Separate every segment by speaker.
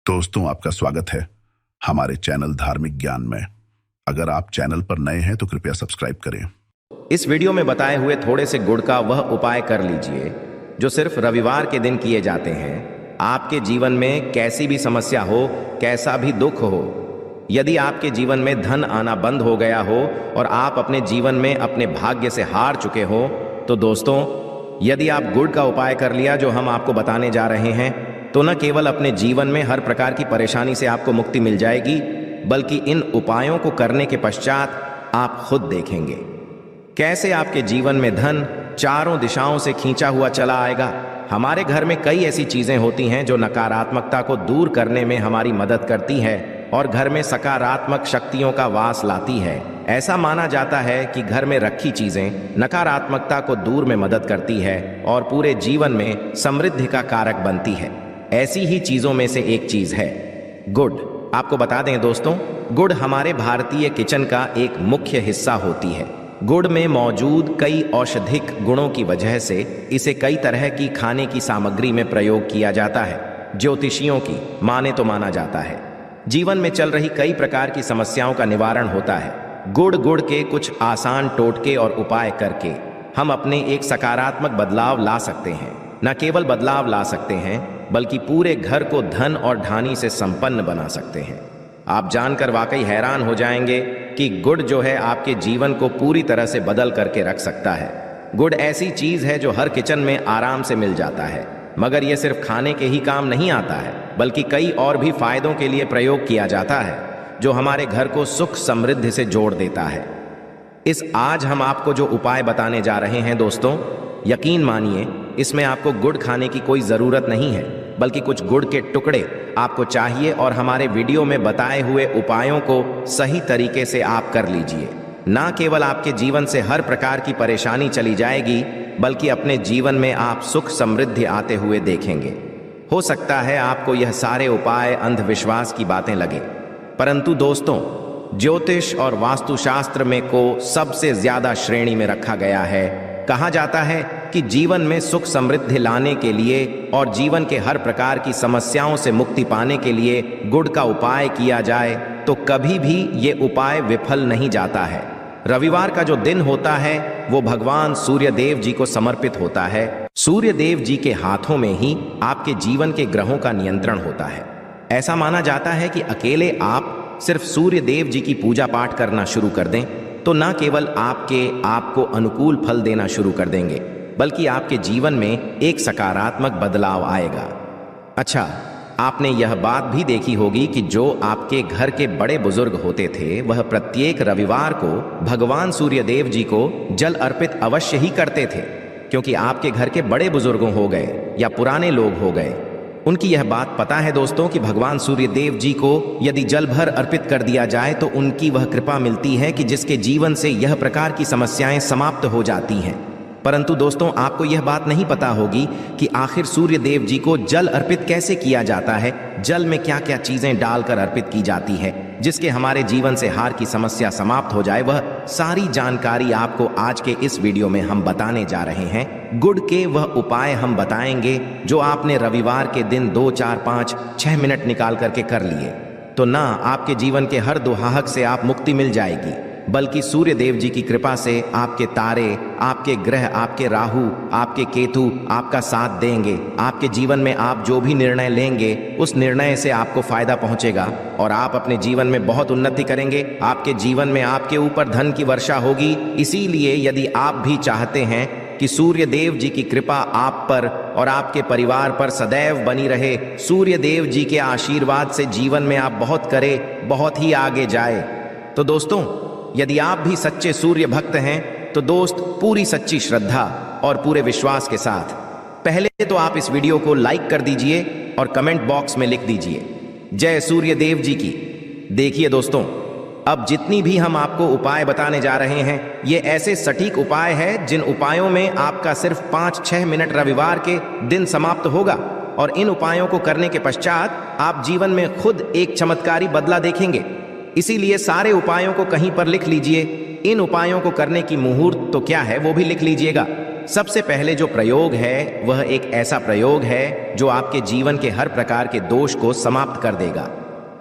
Speaker 1: दोस्तों, आपका स्वागत है हमारे चैनल धार्मिक ज्ञान में। अगर आप चैनल पर नए हैं तो कृपया सब्सक्राइब करें।
Speaker 2: इस वीडियो में बताए हुए थोड़े से गुड़ का वह उपाय कर लीजिए जो सिर्फ रविवार के दिन किए जाते हैं। आपके जीवन में कैसी भी समस्या हो, कैसा भी दुख हो, यदि आपके जीवन में धन आना बंद हो गया हो और आप अपने जीवन में अपने भाग्य से हार चुके हो, तो दोस्तों, यदि आप गुड़ का उपाय कर लिया जो हम आपको बताने जा रहे हैं, तो न केवल अपने जीवन में हर प्रकार की परेशानी से आपको मुक्ति मिल जाएगी, बल्कि इन उपायों को करने के पश्चात आप खुद देखेंगे कैसे आपके जीवन में धन चारों दिशाओं से खींचा हुआ चला आएगा। हमारे घर में कई ऐसी चीजें होती हैं जो नकारात्मकता को दूर करने में हमारी मदद करती है और घर में सकारात्मक शक्तियों का वास लाती है। ऐसा माना जाता है कि घर में रखी चीजें नकारात्मकता को दूर में मदद करती है और पूरे जीवन में समृद्धि का कारक बनती है। ऐसी ही चीजों में से एक चीज है गुड़। आपको बता दें दोस्तों, गुड़ हमारे भारतीय किचन का एक मुख्य हिस्सा होती है। गुड़ में मौजूद कई औषधिक गुणों की वजह से इसे कई तरह की खाने की सामग्री में प्रयोग किया जाता है। ज्योतिषियों की माने तो माना जाता है जीवन में चल रही कई प्रकार की समस्याओं का निवारण होता है। गुड़ के कुछ आसान टोटके और उपाय करके हम अपने एक सकारात्मक बदलाव ला सकते हैं। न केवल बदलाव ला सकते हैं, बल्कि पूरे घर को धन और ढानी से संपन्न बना सकते हैं। आप जानकर वाकई हैरान हो जाएंगे कि गुड़ जो है आपके जीवन को पूरी तरह से बदल करके रख सकता है। गुड़ ऐसी चीज है जो हर किचन में आराम से मिल जाता है, मगर यह सिर्फ खाने के ही काम नहीं आता है, बल्कि कई और भी फायदों के लिए प्रयोग किया जाता है जो हमारे घर को सुख समृद्धि से जोड़ देता है। आज हम आपको जो उपाय बताने जा रहे हैं दोस्तों, यकीन मानिए इसमें आपको गुड़ खाने की कोई ज़रूरत नहीं है, बल्कि कुछ गुड़ के टुकड़े आपको चाहिए और हमारे वीडियो में बताए हुए उपायों को सही तरीके से आप कर लीजिए। ना केवल आपके जीवन से हर प्रकार की परेशानी चली जाएगी, बल्कि अपने जीवन में आप सुख समृद्धि आते हुए देखेंगे। हो सकता है आपको यह सारे उपाय अंधविश्वास की बातें लगे, परंतु दोस्तों, ज्योतिष और वास्तुशास्त्र में को सबसे ज्यादा श्रेणी में रखा गया है। कहा जाता है कि जीवन में सुख समृद्धि लाने के लिए और जीवन के हर प्रकार की समस्याओं से मुक्ति पाने के लिए गुड़ का उपाय किया जाए तो कभी भी ये उपाय विफल नहीं जाता है। रविवार का जो दिन होता है वो भगवान सूर्य देव जी को समर्पित होता है। सूर्य देव जी के हाथों में ही आपके जीवन के ग्रहों का नियंत्रण होता है। ऐसा माना जाता है कि अकेले आप सिर्फ सूर्य देव जी की पूजा पाठ करना शुरू कर दें तो न केवल आपको अनुकूल फल देना शुरू कर देंगे, बल्कि आपके जीवन में एक सकारात्मक बदलाव आएगा। अच्छा, आपने यह बात भी देखी होगी कि जो आपके घर के बड़े बुजुर्ग होते थे वह प्रत्येक रविवार को भगवान सूर्य देव जी को जल अर्पित अवश्य ही करते थे, क्योंकि आपके घर के बड़े बुजुर्गों हो गए या पुराने लोग हो गए, उनकी यह बात पता है दोस्तों कि भगवान सूर्य देव जी को यदि जल भर अर्पित कर दिया जाए तो उनकी वह कृपा मिलती है कि जिसके जीवन से यह प्रकार की समस्याएं समाप्त हो जाती हैं। परंतु दोस्तों, आपको यह बात नहीं पता होगी कि आखिर सूर्य देव जी को जल अर्पित कैसे किया जाता है। जल में क्या क्या चीजें डालकर अर्पित की जाती है जिसके हमारे जीवन से हार की समस्या समाप्त हो जाए, वह सारी जानकारी आपको आज के इस वीडियो में हम बताने जा रहे हैं। गुड़ के वह उपाय हम बताएंगे जो आपने रविवार के दिन 2, 4, 5, 6 मिनट निकाल करके कर लिए तो ना आपके जीवन के हर दुहाहक से आप मुक्ति मिल जाएगी, बल्कि सूर्य देव जी की कृपा से आपके तारे, आपके ग्रह, आपके राहु, आपके केतु आपका साथ देंगे। आपके जीवन में आप जो भी निर्णय लेंगे उस निर्णय से आपको फायदा पहुंचेगा और आप अपने जीवन में बहुत उन्नति करेंगे। आपके जीवन में आपके ऊपर धन की वर्षा होगी। इसीलिए यदि आप भी चाहते हैं कि सूर्य देव जी की कृपा आप पर और आपके परिवार पर सदैव बनी रहे, सूर्य देव जी के आशीर्वाद से जीवन में आप बहुत करें, बहुत ही आगे जाए, तो दोस्तों, यदि आप भी सच्चे सूर्य भक्त हैं तो दोस्त, पूरी सच्ची श्रद्धा और पूरे विश्वास के साथ पहले तो आप इस वीडियो को लाइक कर दीजिए और कमेंट बॉक्स में लिख दीजिए जय सूर्य देव जी की। देखिए दोस्तों, अब जितनी भी हम आपको उपाय बताने जा रहे हैं ये ऐसे सटीक उपाय है जिन उपायों में आपका सिर्फ 5-6 मिनट रविवार के दिन समाप्त होगा और इन उपायों को करने के पश्चात आप जीवन में खुद एक चमत्कारी बदला देखेंगे। इसीलिए सारे उपायों को कहीं पर लिख लीजिए। इन उपायों को करने की मुहूर्त तो क्या है वो भी लिख लीजिएगा। सबसे पहले जो प्रयोग है वह एक ऐसा प्रयोग है जो आपके जीवन के हर प्रकार के दोष को समाप्त कर देगा।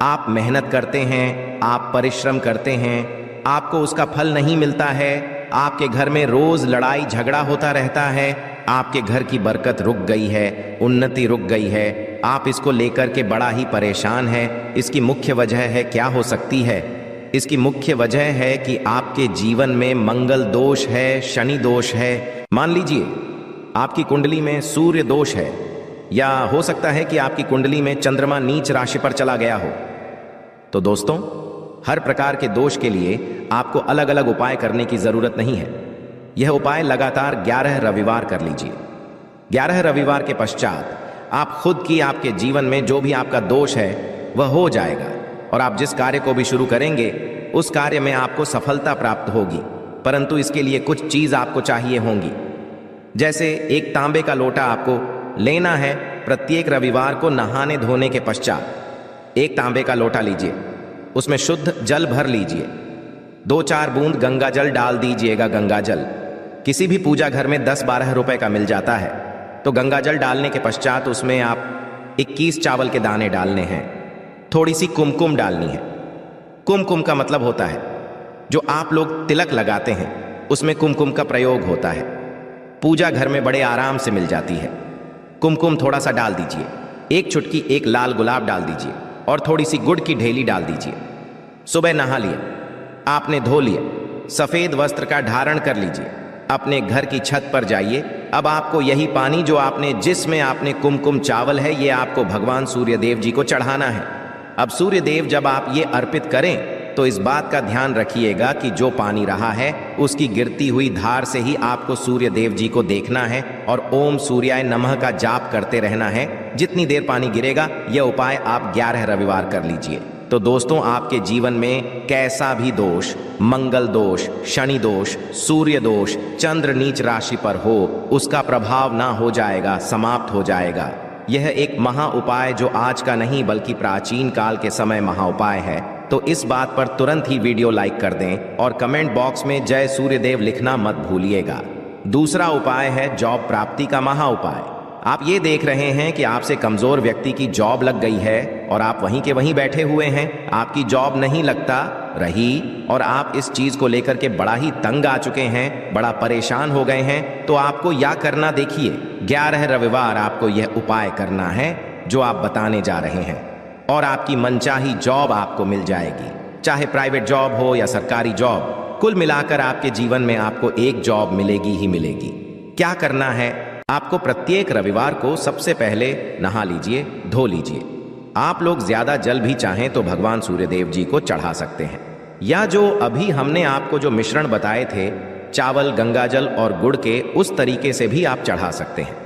Speaker 2: आप मेहनत करते हैं, आप परिश्रम करते हैं, आपको उसका फल नहीं मिलता है, आपके घर में रोज लड़ाई झगड़ा होता रहता है, आपके घर की बरकत रुक गई है, उन्नति रुक गई है, आप इसको लेकर के बड़ा ही परेशान हैं। इसकी मुख्य वजह है, क्या हो सकती है? इसकी मुख्य वजह है कि आपके जीवन में मंगल दोष है, शनि दोष है। मान लीजिए आपकी कुंडली में सूर्य दोष है, या हो सकता है कि आपकी कुंडली में चंद्रमा नीच राशि पर चला गया हो। तो दोस्तों, हर प्रकार के दोष के लिए आपको अलग अलग उपाय करने की जरूरत नहीं है। यह उपाय लगातार 11 रविवार कर लीजिए। 11 रविवार के पश्चात आप खुद की आपके जीवन में जो भी आपका दोष है वह हो जाएगा, और आप जिस कार्य को भी शुरू करेंगे उस कार्य में आपको सफलता प्राप्त होगी। परंतु इसके लिए कुछ चीज आपको चाहिए होंगी। जैसे एक तांबे का लोटा आपको लेना है। प्रत्येक रविवार को नहाने धोने के पश्चात एक तांबे का लोटा लीजिए, उसमें शुद्ध जल भर लीजिए, 2-4 बूंद गंगा जल डाल दीजिएगा। गंगा जल किसी भी पूजा घर में 10-12 रुपए का मिल जाता है। तो गंगा जल डालने के पश्चात उसमें आप 21 चावल के दाने डालने हैं। थोड़ी सी कुमकुम डालनी है। कुमकुम का मतलब होता है जो आप लोग तिलक लगाते हैं, उसमें कुमकुम का प्रयोग होता है। पूजा घर में बड़े आराम से मिल जाती है। कुमकुम थोड़ा सा डाल दीजिए। एक चुटकी एक लाल गुलाब डाल दीजिए और थोड़ी सी गुड़ की ढेली डाल दीजिए। सुबह नहा लिए, आपने धो लिए, सफेद वस्त्र का धारण कर लीजिए, अपने घर की छत पर जाइए। अब आपको यही पानी जो आपने जिसमें आपने कुमकुम चावल है, ये आपको भगवान सूर्य देव जी को चढ़ाना है। अब सूर्य देव जब आप ये अर्पित करें तो इस बात का ध्यान रखिएगा कि जो पानी रहा है उसकी गिरती हुई धार से ही आपको सूर्य देव जी को देखना है और ओम सूर्याय नमः का जाप करते रहना है। जितनी देर पानी गिरेगा, यह उपाय आप 11 रविवार कर लीजिए। तो दोस्तों, आपके जीवन में कैसा भी दोष, मंगल दोष, शनि दोष, सूर्य दोष, चंद्र नीच राशि पर हो, उसका प्रभाव ना हो जाएगा, समाप्त हो जाएगा। यह एक महा उपाय जो आज का नहीं बल्कि प्राचीन काल के समय महा उपाय है। तो इस बात पर तुरंत ही वीडियो लाइक कर दें और कमेंट बॉक्स में जय सूर्यदेव लिखना मत भूलिएगा। दूसरा उपाय है जॉब प्राप्ति का महा उपाय। आप ये देख रहे हैं कि आपसे कमजोर व्यक्ति की जॉब लग गई है और आप वहीं के वहीं बैठे हुए हैं, आपकी जॉब नहीं लगता रही और आप इस चीज को लेकर के बड़ा ही तंग आ चुके हैं, बड़ा परेशान हो गए हैं। तो आपको यह करना, देखिए 11 रविवार आपको यह उपाय करना है जो आप बताने जा रहे हैं, और आपकी मनचाही जॉब आपको मिल जाएगी। चाहे प्राइवेट जॉब हो या सरकारी जॉब, कुल मिलाकर आपके जीवन में आपको एक जॉब मिलेगी ही मिलेगी। क्या करना है? आपको प्रत्येक रविवार को सबसे पहले नहा लीजिए, धो लीजिए। आप लोग ज्यादा जल भी चाहें तो भगवान सूर्यदेव जी को चढ़ा सकते हैं, या जो अभी हमने आपको जो मिश्रण बताए थे चावल, गंगाजल और गुड़ के, उस तरीके से भी आप चढ़ा सकते हैं।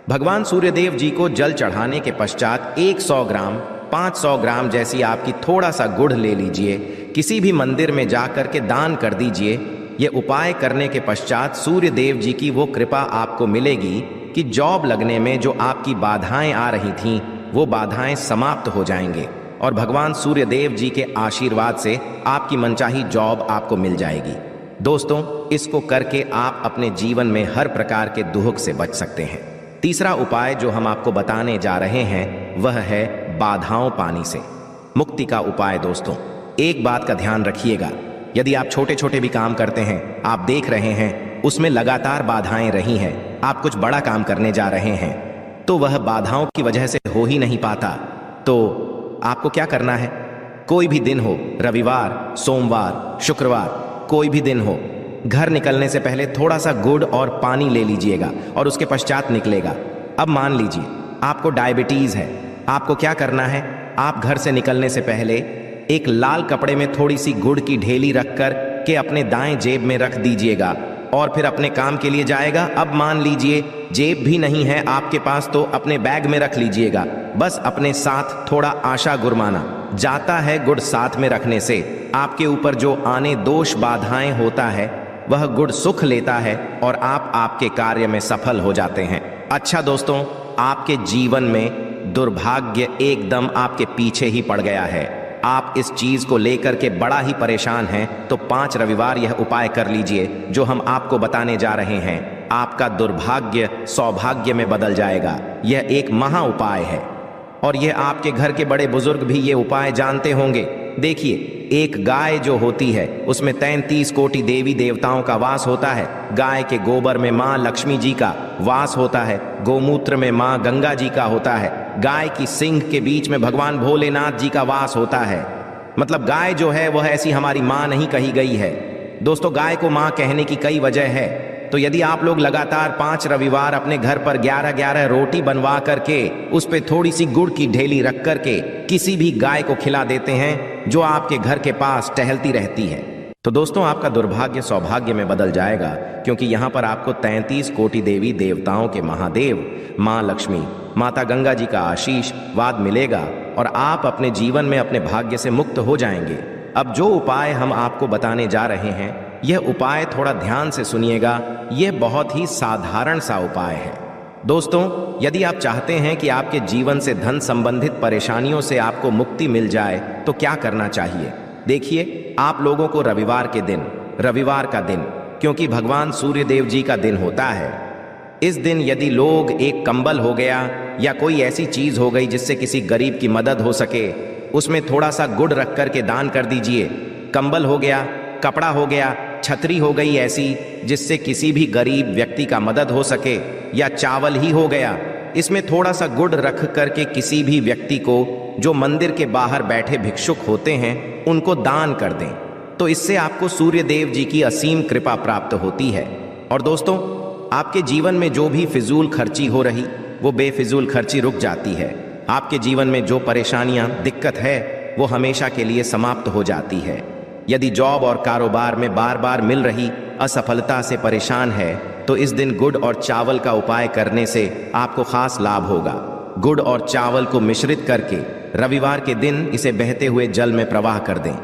Speaker 2: भगवान सूर्यदेव जी को जल चढ़ाने के पश्चात 100 ग्राम, 500 ग्राम जैसी आपकी थोड़ा सा गुड़ ले लीजिए, किसी भी मंदिर में जाकर के दान कर दीजिए। ये उपाय करने के पश्चात सूर्य देव जी की वो कृपा आपको मिलेगी कि जॉब लगने में जो आपकी बाधाएं आ रही थीं वो बाधाएं समाप्त हो जाएंगे और भगवान सूर्य देव जी के आशीर्वाद से आपकी मनचाही जॉब आपको मिल जाएगी। दोस्तों, इसको करके आप अपने जीवन में हर प्रकार के दुख से बच सकते हैं। तीसरा उपाय जो हम आपको बताने जा रहे हैं वह है बाधाओं पानी से मुक्ति का उपाय। दोस्तों, एक बात का ध्यान रखिएगा, यदि आप छोटे छोटे भी काम करते हैं, आप देख रहे हैं उसमें लगातार बाधाएं रही हैं, आप कुछ बड़ा काम करने जा रहे हैं तो वह बाधाओं की वजह से हो ही नहीं पाता, तो आपको क्या करना है? कोई भी दिन हो, रविवार, सोमवार, शुक्रवार, कोई भी दिन हो, घर निकलने से पहले थोड़ा सा गुड़ और पानी ले लीजिएगा और उसके पश्चात निकलेगा। अब मान लीजिए आपको डायबिटीज है, आपको क्या करना है? आप घर से निकलने से पहले एक लाल कपड़े में थोड़ी सी गुड़ की ढेली रखकर के अपने दाएं जेब में रख दीजिएगा और फिर अपने काम के लिए जाएगा। अब मान लीजिए जेब भी नहीं है आपके पास तो अपने बैग में रख लीजिएगा। बस अपने साथ थोड़ा आशा गुरमाना जाता है। गुड़ साथ में रखने से आपके ऊपर जो आने दोष बाधाएं होता है वह गुड़ सुख लेता है और आप आपके कार्य में सफल हो जाते हैं। अच्छा दोस्तों, आपके जीवन में दुर्भाग्य एकदम आपके पीछे ही पड़ गया है, आप इस चीज को लेकर के बड़ा ही परेशान हैं, तो 5 रविवार यह उपाय कर लीजिए जो हम आपको बताने जा रहे हैं। आपका दुर्भाग्य सौभाग्य में बदल जाएगा। यह एक महा उपाय है और यह आपके घर के बड़े बुजुर्ग भी ये उपाय जानते होंगे। देखिए, एक गाय जो होती है उसमें 33 कोटि देवी देवताओं का वास होता है। गाय के गोबर में माँ लक्ष्मी जी का वास होता है, गोमूत्र में माँ गंगा जी का होता है, गाय की सींग के बीच में भगवान भोलेनाथ जी का वास होता है। मतलब गाय जो है वह ऐसी हमारी माँ नहीं कही गई है। दोस्तों, गाय को माँ कहने की कई वजह है। तो यदि आप लोग लगातार 5 रविवार अपने घर पर 11-11 रोटी बनवा करके उस पे थोड़ी सी गुड़ की ढेली रख करके किसी भी गाय को खिला देते हैं जो आपके घर के पास टहलती रहती है, तो दोस्तों आपका दुर्भाग्य सौभाग्य में बदल जाएगा, क्योंकि यहाँ पर आपको 33 कोटि देवी देवताओं के महादेव माँ लक्ष्मी, माता गंगा जी का आशीर्वाद मिलेगा और आप अपने जीवन में अपने भाग्य से मुक्त हो जाएंगे। अब जो उपाय हम आपको बताने जा रहे हैं, यह उपाय थोड़ा ध्यान से सुनिएगा। यह बहुत ही साधारण सा उपाय है। दोस्तों, यदि आप चाहते हैं कि आपके जीवन से धन संबंधित परेशानियों से आपको मुक्ति मिल जाए तो क्या करना चाहिए? देखिए, आप लोगों को रविवार का दिन, क्योंकि भगवान सूर्य देव जी का दिन होता है, इस दिन यदि लोग एक कंबल हो गया या कोई ऐसी चीज हो गई जिससे किसी गरीब की मदद हो सके, उसमें थोड़ा सा गुड़ रख करके दान कर दीजिए। कंबल हो गया, कपड़ा हो गया, छतरी हो गई ऐसी जिससे किसी भी गरीब व्यक्ति का मदद हो सके, या चावल ही हो गया, इसमें थोड़ा सा गुड़ रख करके किसी भी व्यक्ति को जो मंदिर के बाहर बैठे भिक्षुक होते हैं उनको दान कर दें, तो इससे आपको सूर्य देव जी की असीम कृपा प्राप्त होती है। और दोस्तों, आपके जीवन में जो भी फिजूल खर्ची हो रही वो बेफिजूल खर्ची रुक जाती है। आपके जीवन में जो परेशानियां दिक्कत है वो हमेशा के लिए समाप्त हो जाती है। यदि जॉब और कारोबार में बार बार मिल रही असफलता से परेशान है तो इस दिन गुड़ और चावल का उपाय करने से आपको खास लाभ होगा। गुड़ और चावल को मिश्रित करके रविवार के दिन इसे बहते हुए जल में प्रवाह कर दें।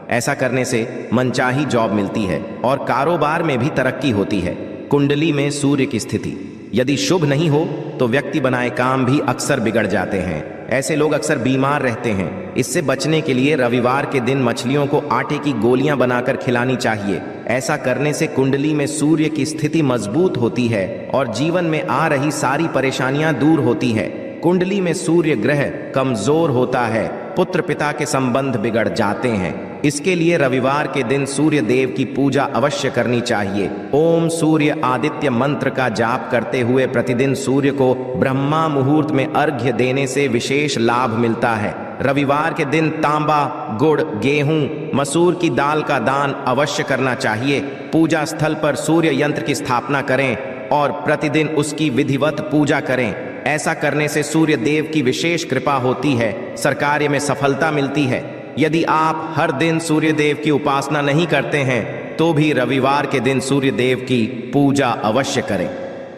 Speaker 2: ऐसा करने से मनचाही जॉब मिलती है और कारोबार में भी तरक्की होती है। कुंडली में सूर्य की स्थिति यदि शुभ नहीं हो तो व्यक्ति बनाए काम भी अक्सर बिगड़ जाते हैं। ऐसे लोग अक्सर बीमार रहते हैं। इससे बचने के लिए रविवार के दिन मछलियों को आटे की गोलियां बनाकर खिलानी चाहिए। ऐसा करने से कुंडली में सूर्य की स्थिति मजबूत होती है और जीवन में आ रही सारी परेशानियां दूर होती है। कुंडली में सूर्य ग्रह कमजोर होता है, पुत्र पिता के संबंध बिगड़ जाते हैं। इसके लिए रविवार के दिन सूर्य देव की पूजा अवश्य करनी चाहिए। ओम सूर्य आदित्य मंत्र का जाप करते हुए प्रतिदिन सूर्य को ब्रह्मा मुहूर्त में अर्घ्य देने से विशेष लाभ मिलता है। रविवार के दिन तांबा, गुड़, गेहूं, मसूर की दाल का दान अवश्य करना चाहिए। पूजा स्थल पर सूर्य यंत्र की स्थापना करें और प्रतिदिन उसकी विधिवत पूजा करें। ऐसा करने से सूर्य देव की विशेष कृपा होती है, सरकार्य में सफलता मिलती है। यदि आप हर दिन सूर्य देव की उपासना नहीं करते हैं तो भी रविवार के दिन सूर्य देव की पूजा अवश्य करें।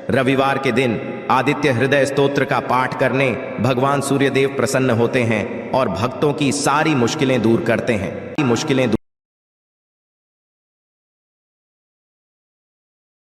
Speaker 2: रविवार के दिन आदित्य हृदय स्तोत्र का पाठ करने भगवान सूर्य देव प्रसन्न होते हैं और भक्तों की सारी मुश्किलें दूर करते हैं।